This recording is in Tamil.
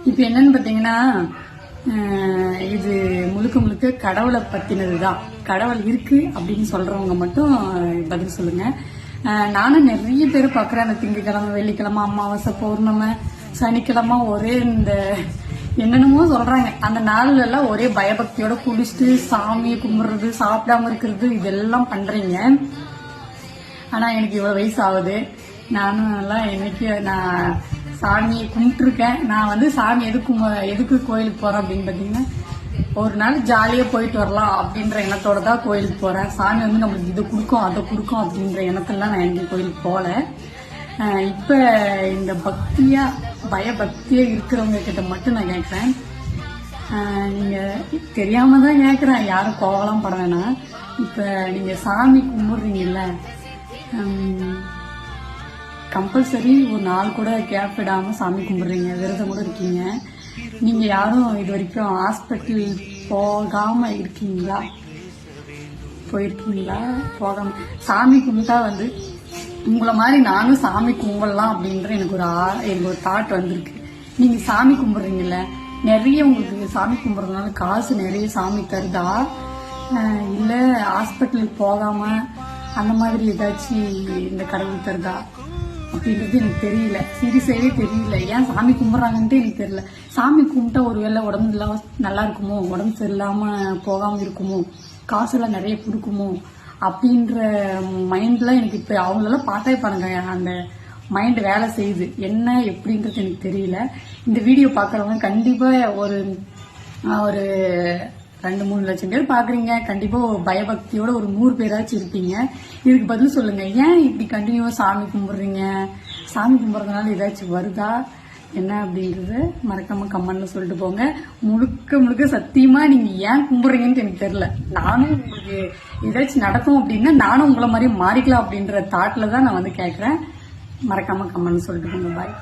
இப்போ என்னன்னு பார்த்தீங்கன்னா, இது முழுக்க முழுக்க கடவுளை பற்றினதுதான். கடவுள் இருக்கு அப்படின்னு சொல்றவங்க மட்டும் பதில் சொல்லுங்க. நானும் நிறைய பேர் பார்க்குறேன். அந்த திங்கக்கிழமை, வெள்ளிக்கிழமை, அமாவாசை, பௌர்ணமை, சனிக்கிழமை ஒரே இந்த என்னென்னமோ சொல்றாங்க. அந்த நாள்ல எல்லாம் ஒரே பயபக்தியோட குளிச்சுட்டு சாமியை கும்பிடுறது, சாப்பிடாம இருக்கிறது, இதெல்லாம் பண்றீங்க. ஆனா எனக்கு இவ்வளவு வயசு ஆகுது. நானும் எல்லாம் என்னைக்கு நான் சாமியை கும்பிட்டுருக்கேன். நான் சாமி எதுக்கு கோயிலுக்கு போறேன் அப்படின்னு பாத்தீங்கன்னா, ஒரு நாள் ஜாலியா போயிட்டு வரலாம் அப்படின்ற எண்ணத்தோட தான் கோயிலுக்கு போறேன். சாமி நம்மளுக்கு இதை கொடுக்கும் அதை கொடுக்கும் அப்படின்ற எண்ணத்துல நான் எங்கேயும் கோயிலுக்கு போகல. இப்ப இந்த பக்தியா பயபக்தியா இருக்கிறவங்க கிட்ட மட்டும் நான் கேட்கிறேன். நீங்க தெரியாம தான் கேட்கிறேன், யாரும் கோவலாம் பட வேணாம். இப்ப நீங்க சாமி கும்பிடுறீங்கல்ல, கம்பல்சரி ஒரு நாள் கூட கேப் விடாம சாமி கும்பிடுறீங்க, விரதம் கூட இருக்கீங்க. நீங்க யாரும் இது வரைக்கும் ஹாஸ்பிட்டல் போகாம இருக்கீங்களா? போயிருக்கீங்களா? போகாம சாமி கும்பிட்டா உங்களை மாதிரி நானும் சாமி கும்பிடலாம் அப்படின்ற எனக்கு ஒரு தாட் வந்திருக்கு. நீங்க சாமி கும்பிடுறீங்கல்ல, நிறைய உங்களுக்கு சாமி கும்பிடுறதுனால காசு நிறைய சாமி தருதா, இல்ல ஹாஸ்பிட்டலுக்கு போகாம அந்த மாதிரி ஏதாச்சும் இந்த கடவுள் தருதா அப்படின்றது எனக்கு தெரியல. சீரியஸாவே தெரியல. ஏன் சாமி கும்பிட்றாங்கன்ட்டு எனக்கு தெரியல. சாமி கும்பிட்டா ஒருவேளை உடம்பு நல்லா இருக்குமோ, உடம்பு சரியில்லாம போகாம இருக்குமோ, காசுலாம் நிறைய கொடுக்குமோ அப்படின்ற மைண்ட்ல எனக்கு இப்ப அவங்களெல்லாம் பார்த்தே பாருங்க, அந்த மைண்ட் வேலை செய்யுது. என்ன எப்படின்றது எனக்கு தெரியல. இந்த வீடியோ பாக்குறவங்க கண்டிப்பா ஒரு 2-3 லட்சம் பேர் பாக்குறீங்க. கண்டிப்பா பயபக்தியோட ஒரு 100 பேராச்சும் இருப்பீங்க. இதுக்கு பதில் சொல்லுங்க. ஏன் இப்படி கண்டினியூவா சாமி கும்பிடுறீங்க? சாமி கும்பிடுறதுனால ஏதாச்சும் வருதா என்ன அப்படின்றது மறக்காம கமெண்ட்ல சொல்லிட்டு போங்க. முழுக்க சத்தியமா நீங்க ஏன் கும்பிடுறீங்கன்னு எனக்கு தெரியல. நானும் உங்களுக்கு ஏதாச்சும் நடக்கும் அப்படின்னா நானும் உங்களை மாதிரி மாறிக்கலாம் அப்படின்ற தாட்ல தான் நான் கேட்கறேன். மறக்காம கமெண்ட் சொல்லிட்டு போங்க. பாய்.